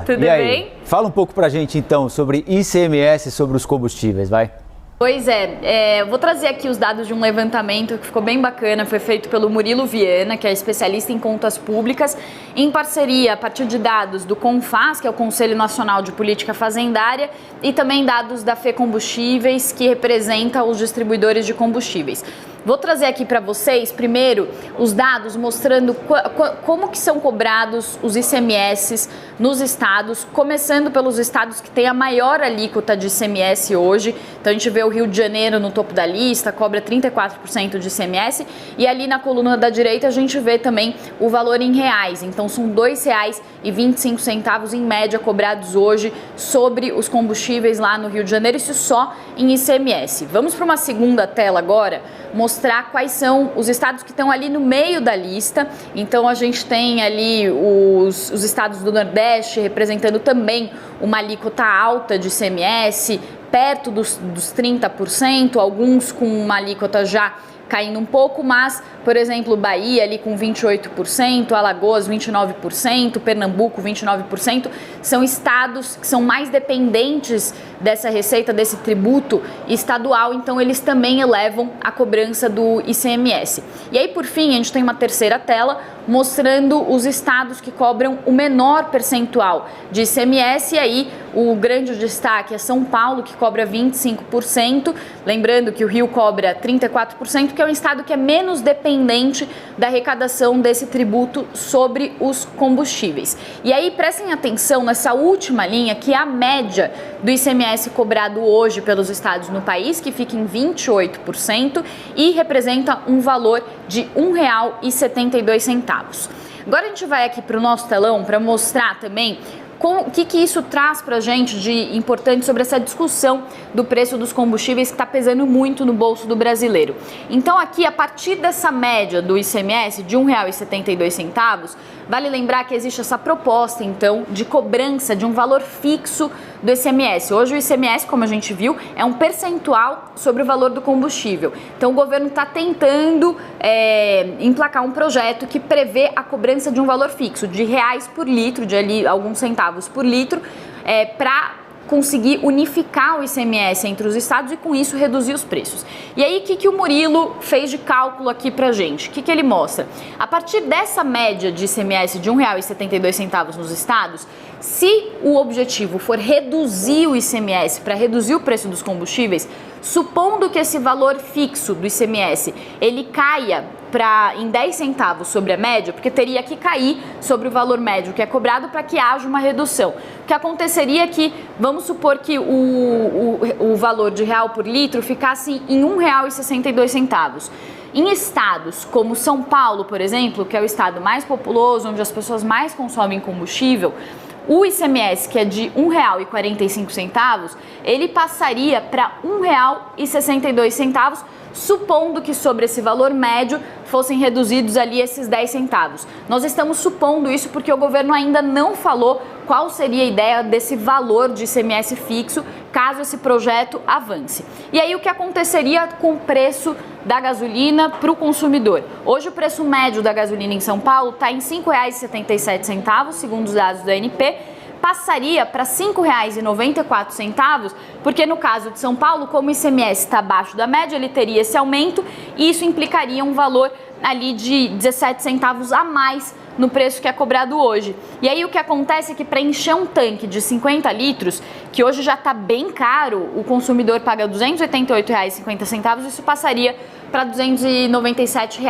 Tudo bem? Fala um pouco pra gente então sobre ICMS, sobre os combustíveis, vai. Pois é, vou trazer aqui os dados de um levantamento que ficou bem bacana, foi feito pelo Murilo Viana, que é especialista em contas públicas, em parceria a partir de dados do CONFAZ, que é o Conselho Nacional de Política Fazendária, e também dados da FECombustíveis, que representa os distribuidores de combustíveis. Vou trazer aqui para vocês, primeiro, os dados mostrando como que são cobrados os ICMS nos estados, começando pelos estados que têm a maior alíquota de ICMS hoje. Então a gente vê o Rio de Janeiro no topo da lista, cobra 34% de ICMS, e ali na coluna da direita a gente vê também o valor em reais. Então são R$ 2,25 em média cobrados hoje sobre os combustíveis lá no Rio de Janeiro, isso só em ICMS. Vamos para uma segunda tela agora, mostrar quais são os estados que estão ali no meio da lista. Então a gente tem ali os estados do Nordeste representando também uma alíquota alta de ICMS, perto dos 30%, alguns com uma alíquota já caindo um pouco, mas, por exemplo, Bahia ali com 28%, Alagoas 29%, Pernambuco 29%, são estados que são mais dependentes dessa receita, desse tributo estadual, então eles também elevam a cobrança do ICMS. E aí, por fim, a gente tem uma terceira tela mostrando os estados que cobram o menor percentual de ICMS, e aí o grande destaque é São Paulo, que cobra 25%, lembrando que o Rio cobra 34%, que é um estado que é menos dependente da arrecadação desse tributo sobre os combustíveis. E aí prestem atenção nessa última linha, que é a média do ICMS cobrado hoje pelos estados no país, que fica em 28% e representa um valor de R$ 1,72. Agora a gente vai aqui para o nosso telão para mostrar também o que isso traz para a gente de importante sobre essa discussão do preço dos combustíveis que está pesando muito no bolso do brasileiro. Então aqui, a partir dessa média do ICMS de R$ 1,72, vale lembrar que existe essa proposta, então, de cobrança de um valor fixo do ICMS. Hoje o ICMS, como a gente viu, é um percentual sobre o valor do combustível. Então o governo está tentando emplacar um projeto que prevê a cobrança de um valor fixo, de reais por litro, de ali alguns centavos por litro, para conseguir unificar o ICMS entre os estados e com isso reduzir os preços. E aí o que o Murilo fez de cálculo aqui pra gente? O que ele mostra? A partir dessa média de ICMS de R$ 1,72 nos estados, se o objetivo for reduzir o ICMS para reduzir o preço dos combustíveis, supondo que esse valor fixo do ICMS ele caia em 10 centavos sobre a média, porque teria que cair sobre o valor médio que é cobrado para que haja uma redução. O que aconteceria é que, vamos supor que o valor de real por litro ficasse em R$ 1,62. Em estados como São Paulo, por exemplo, que é o estado mais populoso, onde as pessoas mais consomem combustível, o ICMS, que é de R$ 1,45, ele passaria para R$ 1,62, supondo que sobre esse valor médio fossem reduzidos ali esses 10 centavos. Nós estamos supondo isso porque o governo ainda não falou qual seria a ideia desse valor de ICMS fixo, caso esse projeto avance. E aí o que aconteceria com o preço da gasolina para o consumidor? Hoje o preço médio da gasolina em São Paulo está em R$ 5,77, segundo os dados da ANP, passaria para R$ 5,94, porque no caso de São Paulo, como o ICMS está abaixo da média, ele teria esse aumento e isso implicaria um valor ali de 17 centavos a mais no preço que é cobrado hoje. E aí o que acontece é que para encher um tanque de 50 litros, que hoje já está bem caro, o consumidor paga R$ 288,50, isso passaria para R$ 297.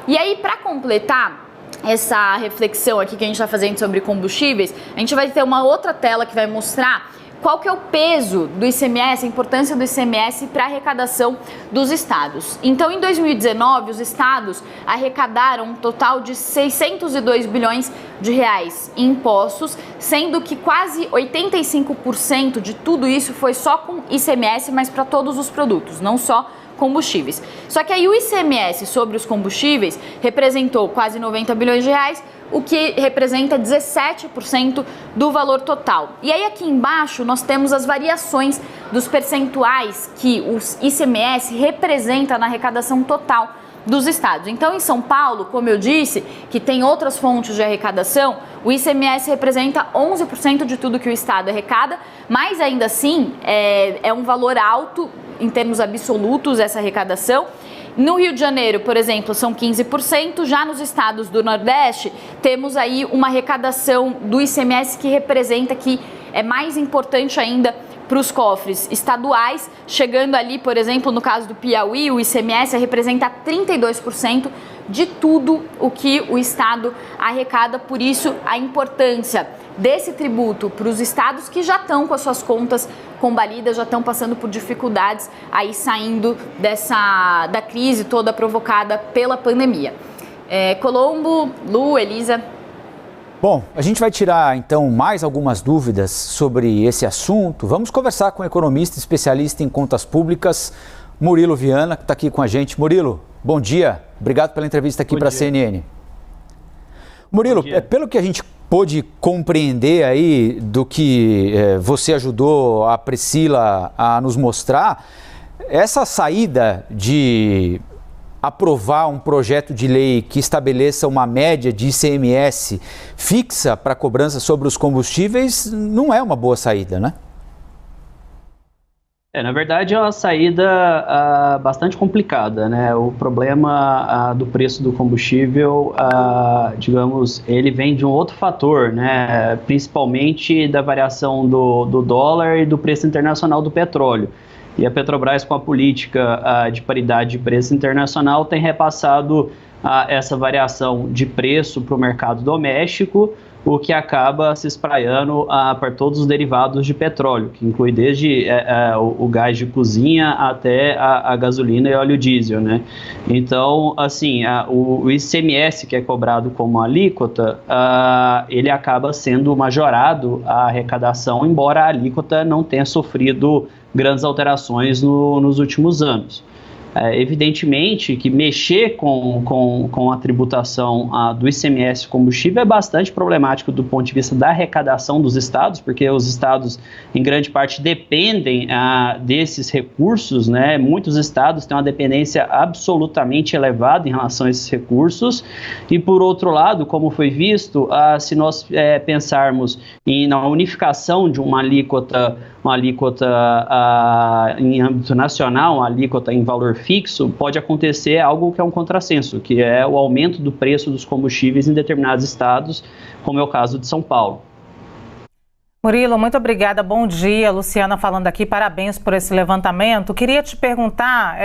E aí, para completar essa reflexão aqui que a gente está fazendo sobre combustíveis, a gente vai ter uma outra tela que vai mostrar qual que é o peso do ICMS, a importância do ICMS para a arrecadação dos estados. Então, em 2019, os estados arrecadaram um total de 602 bilhões de reais em impostos, sendo que quase 85% de tudo isso foi só com ICMS, mas para todos os produtos, não só combustíveis. Só que aí o ICMS sobre os combustíveis representou quase 90 bilhões de reais, o que representa 17% do valor total. E aí aqui embaixo nós temos as variações dos percentuais que o ICMS representa na arrecadação total dos estados. Então, em São Paulo, como eu disse, que tem outras fontes de arrecadação, o ICMS representa 11% de tudo que o estado arrecada, mas ainda assim é um valor alto em termos absolutos essa arrecadação. No Rio de Janeiro, por exemplo, são 15%, já nos estados do Nordeste temos aí uma arrecadação do ICMS que representa, que é mais importante ainda para os cofres estaduais, chegando ali, por exemplo, no caso do Piauí, o ICMS representa 32% de tudo o que o estado arrecada, por isso a importância desse tributo para os estados que já estão com as suas contas combalidas, já estão passando por dificuldades aí saindo da crise toda provocada pela pandemia. Colombo, Lu, Elisa. Bom, a gente vai tirar então mais algumas dúvidas sobre esse assunto. Vamos conversar com o economista especialista em contas públicas, Murilo Viana, que está aqui com a gente. Murilo, bom dia. Obrigado pela entrevista aqui para a CNN. Murilo, pelo que a gente pôde compreender aí do que você ajudou a Priscila a nos mostrar, essa saída de aprovar um projeto de lei que estabeleça uma média de ICMS fixa para cobrança sobre os combustíveis não é uma boa saída, né? Na verdade, é uma saída bastante complicada, né? O problema do preço do combustível, digamos, ele vem de um outro fator, né? Principalmente da variação do dólar e do preço internacional do petróleo. E a Petrobras, com a política de paridade de preço internacional, tem repassado essa variação de preço para o mercado doméstico, o que acaba se espraiando para todos os derivados de petróleo, que inclui desde o gás de cozinha até a gasolina e óleo diesel, né? Então, assim, o ICMS, que é cobrado como alíquota, ele acaba sendo majorado a arrecadação, embora a alíquota não tenha sofrido grandes alterações nos últimos anos. Evidentemente que mexer com a tributação do ICMS combustível é bastante problemático do ponto de vista da arrecadação dos estados, porque os estados, em grande parte, dependem desses recursos, né? Muitos estados têm uma dependência absolutamente elevada em relação a esses recursos. E, por outro lado, como foi visto, se nós pensarmos na unificação de uma alíquota em âmbito nacional, uma alíquota em valor fixo, pode acontecer algo que é um contrassenso, que é o aumento do preço dos combustíveis em determinados estados, como é o caso de São Paulo. Murilo, muito obrigada, bom dia. Luciana falando aqui, parabéns por esse levantamento. Queria te perguntar,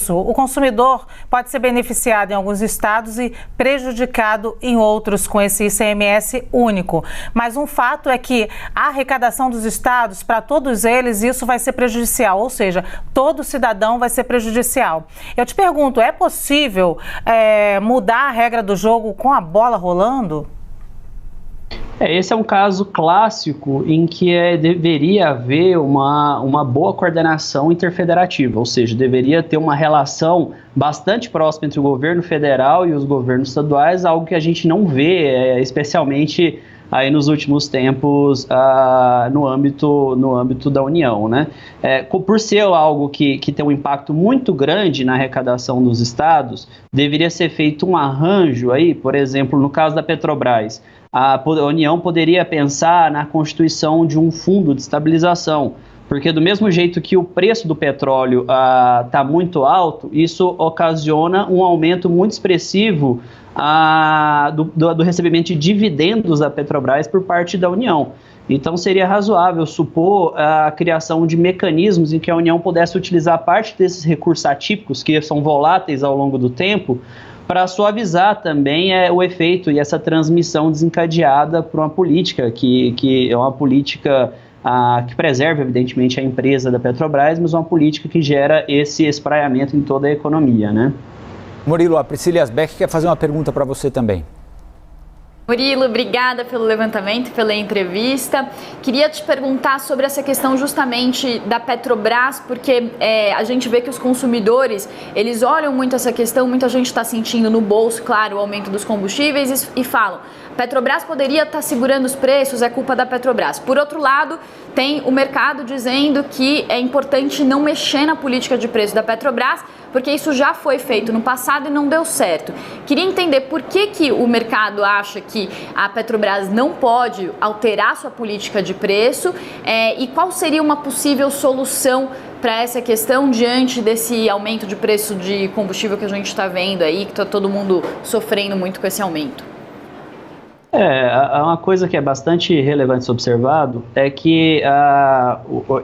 o consumidor pode ser beneficiado em alguns estados e prejudicado em outros com esse ICMS único. Mas um fato é que a arrecadação dos estados, para todos eles, isso vai ser prejudicial, ou seja, todo cidadão vai ser prejudicial. Eu te pergunto, é possível mudar a regra do jogo com a bola rolando? Esse é um caso clássico em que deveria haver uma boa coordenação interfederativa, ou seja, deveria ter uma relação bastante próxima entre o governo federal e os governos estaduais, algo que a gente não vê, especialmente aí nos últimos tempos no âmbito da União, né? Por ser algo que tem um impacto muito grande na arrecadação dos estados, deveria ser feito um arranjo aí, por exemplo, no caso da Petrobras, a União poderia pensar na constituição de um fundo de estabilização, porque do mesmo jeito que o preço do petróleo está muito alto, isso ocasiona um aumento muito expressivo do recebimento de dividendos da Petrobras por parte da União. Então seria razoável supor a criação de mecanismos em que a União pudesse utilizar parte desses recursos atípicos, que são voláteis ao longo do tempo, para suavizar também o efeito e essa transmissão desencadeada por uma política que é uma política que preserva, evidentemente, a empresa da Petrobras, mas uma política que gera esse espraiamento em toda a economia, né? Murilo, a Priscila Asbeck quer fazer uma pergunta para você também. Murilo, obrigada pelo levantamento, pela entrevista. Queria te perguntar sobre essa questão justamente da Petrobras, porque a gente vê que os consumidores, eles olham muito essa questão, muita gente está sentindo no bolso, claro, o aumento dos combustíveis e falam, Petrobras poderia estar segurando os preços, é culpa da Petrobras. Por outro lado, tem o mercado dizendo que é importante não mexer na política de preço da Petrobras, porque isso já foi feito no passado e não deu certo. Queria entender por que o mercado acha que a Petrobras não pode alterar sua política de preço e qual seria uma possível solução para essa questão diante desse aumento de preço de combustível que a gente está vendo aí, que está todo mundo sofrendo muito com esse aumento. Uma coisa que é bastante relevante ser observado é que,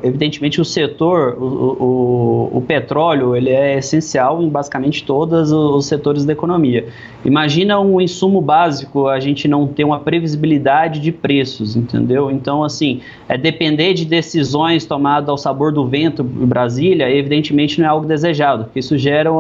evidentemente, o setor, o petróleo, ele é essencial em basicamente todos os setores da economia. Imagina um insumo básico, a gente não ter uma previsibilidade de preços, entendeu? Então, assim, depender de decisões tomadas ao sabor do vento em Brasília, evidentemente não é algo desejado, porque isso gera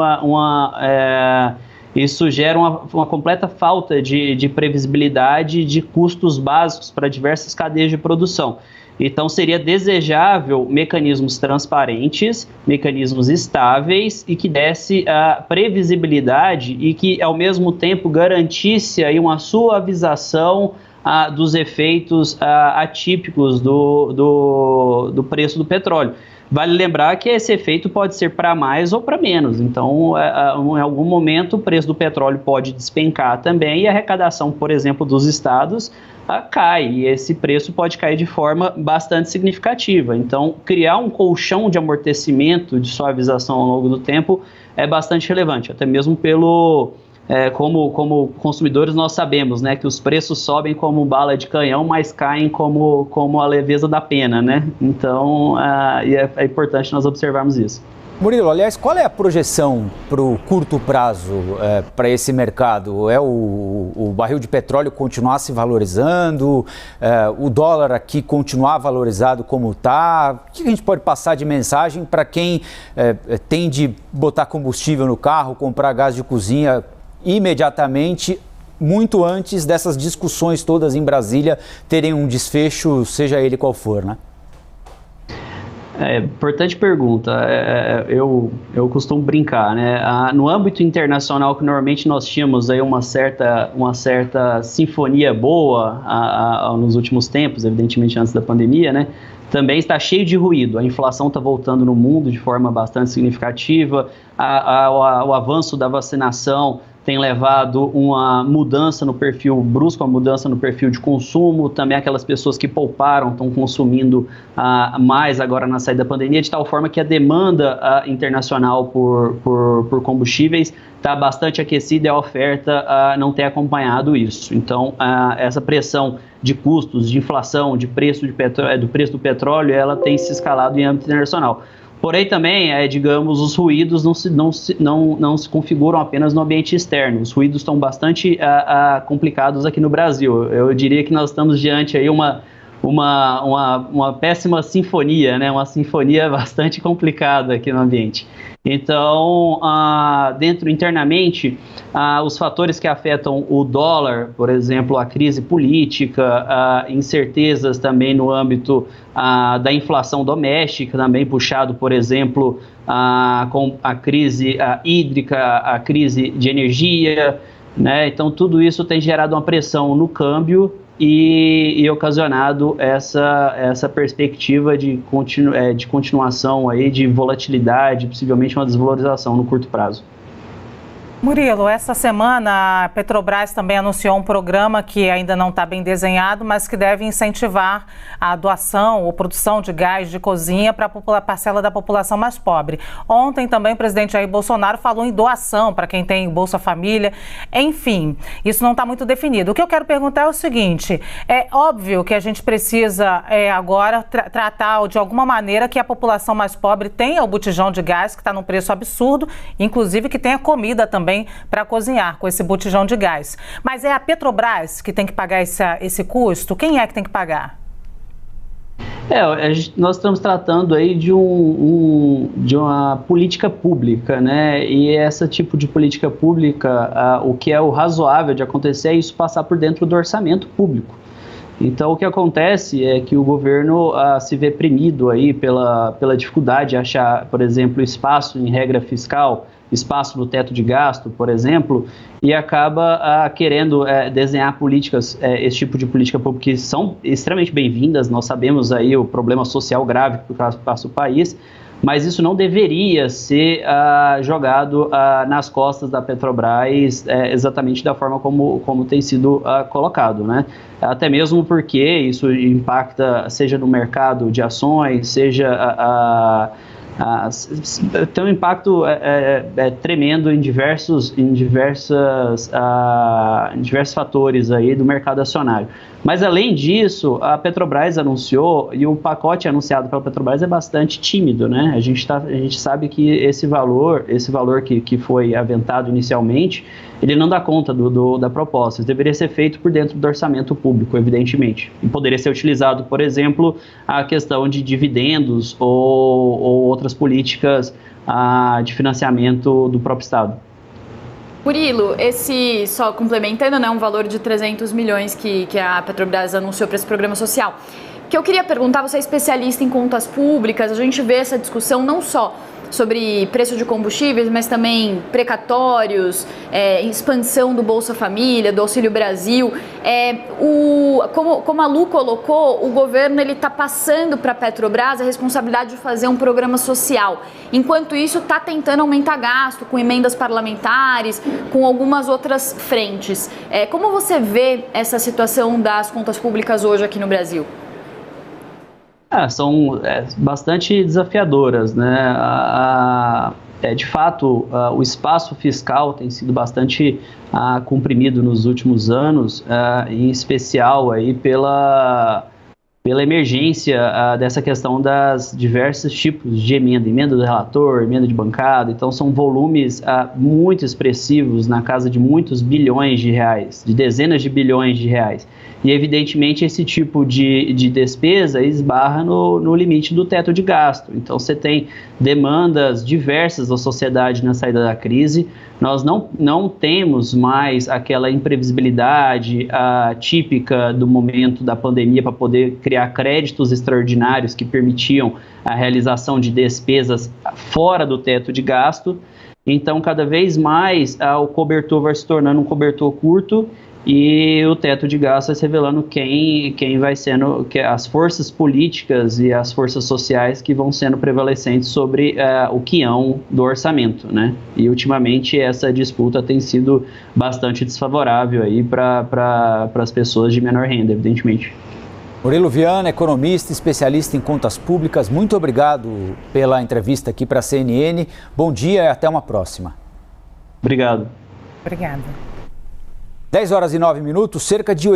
uma completa falta de previsibilidade de custos básicos para diversas cadeias de produção. Então, seria desejável mecanismos transparentes, mecanismos estáveis e que desse a previsibilidade e que, ao mesmo tempo, garantisse aí uma suavização dos efeitos atípicos do preço do petróleo. Vale lembrar que esse efeito pode ser para mais ou para menos, então em algum momento o preço do petróleo pode despencar também e a arrecadação, por exemplo, dos estados cai e esse preço pode cair de forma bastante significativa. Então, criar um colchão de amortecimento, de suavização ao longo do tempo é bastante relevante, até mesmo como consumidores nós sabemos, né, que os preços sobem como bala de canhão, mas caem como a leveza da pena, né? Então, é importante nós observarmos isso. Murilo, aliás, qual é a projeção para o curto prazo para esse mercado? É o barril de petróleo continuar se valorizando, o dólar aqui continuar valorizado como está? O que a gente pode passar de mensagem para quem tem de botar combustível no carro, comprar gás de cozinha imediatamente, muito antes dessas discussões todas em Brasília terem um desfecho, seja ele qual for, né? Importante pergunta. Eu costumo brincar, né? No âmbito internacional, que normalmente nós tínhamos aí uma certa sinfonia boa nos últimos tempos, evidentemente antes da pandemia, né? Também está cheio de ruído. A inflação está voltando no mundo de forma bastante significativa, o avanço da vacinação tem levado uma mudança no perfil brusca, uma mudança no perfil de consumo, também aquelas pessoas que pouparam estão consumindo mais agora na saída da pandemia, de tal forma que a demanda internacional por combustíveis está bastante aquecida e a oferta não tem acompanhado isso. Então, essa pressão de custos, de inflação, de preço do preço do petróleo, ela tem se escalado em âmbito internacional. Porém, também, digamos, os ruídos não se configuram apenas no ambiente externo. Os ruídos estão bastante complicados aqui no Brasil. Eu diria que nós estamos diante aí uma péssima sinfonia, né? Uma sinfonia bastante complicada aqui no ambiente. Então, internamente, os fatores que afetam o dólar, por exemplo, a crise política, incertezas também no âmbito da inflação doméstica, também puxado, por exemplo, com a crise hídrica, a crise de energia, né? Então, tudo isso tem gerado uma pressão no câmbio e ocasionado essa perspectiva de continuação aí, de volatilidade, possivelmente uma desvalorização no curto prazo. Murilo, essa semana a Petrobras também anunciou um programa que ainda não está bem desenhado, mas que deve incentivar a doação ou produção de gás de cozinha para a parcela da população mais pobre. Ontem também o presidente Jair Bolsonaro falou em doação para quem tem Bolsa Família. Enfim, isso não está muito definido. O que eu quero perguntar é o seguinte, é óbvio que a gente precisa agora tratar de alguma maneira que a população mais pobre tenha o botijão de gás, que está num preço absurdo, inclusive que tenha comida também para cozinhar com esse botijão de gás. Mas é a Petrobras que tem que pagar esse custo? Quem é que tem que pagar? Nós estamos tratando aí de uma política pública, né? E esse tipo de política pública, o que é o razoável de acontecer é isso passar por dentro do orçamento público. Então, o que acontece é que o governo se vê premido aí pela dificuldade de achar, por exemplo, espaço em regra fiscal espaço no teto de gasto, por exemplo, e acaba querendo desenhar políticas, esse tipo de política pública que são extremamente bem-vindas. Nós sabemos aí o problema social grave que passa o país, mas isso não deveria ser jogado nas costas da Petrobras exatamente da forma como tem sido colocado, né? Até mesmo porque isso impacta, seja no mercado de ações, seja tem um impacto tremendo em diversos fatores aí do mercado acionário. Mas, além disso, a Petrobras anunciou, e o pacote anunciado pela Petrobras é bastante tímido, né? A gente sabe que esse valor que foi aventado inicialmente, ele não dá conta da proposta. Isso deveria ser feito por dentro do orçamento público, evidentemente. E poderia ser utilizado, por exemplo, a questão de dividendos ou outras políticas de financiamento do próprio Estado. Murilo, só complementando, né, um valor de 300 milhões que a Petrobras anunciou para esse programa social, que eu queria perguntar, você é especialista em contas públicas, a gente vê essa discussão não só sobre preço de combustíveis, mas também precatórios, expansão do Bolsa Família, do Auxílio Brasil. Como a Lu colocou, o governo está passando para a Petrobras a responsabilidade de fazer um programa social. Enquanto isso, está tentando aumentar gasto com emendas parlamentares, com algumas outras frentes. Como você vê essa situação das contas públicas hoje aqui no Brasil? São bastante desafiadoras, né? De fato, o espaço fiscal tem sido bastante comprimido nos últimos anos, em especial aí pela emergência dessa questão das diversos tipos de emenda do relator, emenda de bancada. Então, são volumes muito expressivos, na casa de muitos bilhões de reais, de dezenas de bilhões de reais. E, evidentemente, esse tipo de despesa esbarra no limite do teto de gasto. Então, você tem demandas diversas da sociedade na saída da crise. Nós não temos mais aquela imprevisibilidade típica do momento da pandemia para poder criar créditos extraordinários que permitiam a realização de despesas fora do teto de gasto. Então, cada vez mais o cobertor vai se tornando um cobertor curto e o teto de gasto vai se revelando quem vai sendo, as forças políticas e as forças sociais que vão sendo prevalecentes sobre o quião do orçamento, né? E ultimamente essa disputa tem sido bastante desfavorável aí para as pessoas de menor renda, evidentemente. Murilo Viana, economista, especialista em contas públicas, muito obrigado pela entrevista aqui para a CNN. Bom dia e até uma próxima. Obrigado. Obrigada. 10 horas e 9 minutos, cerca de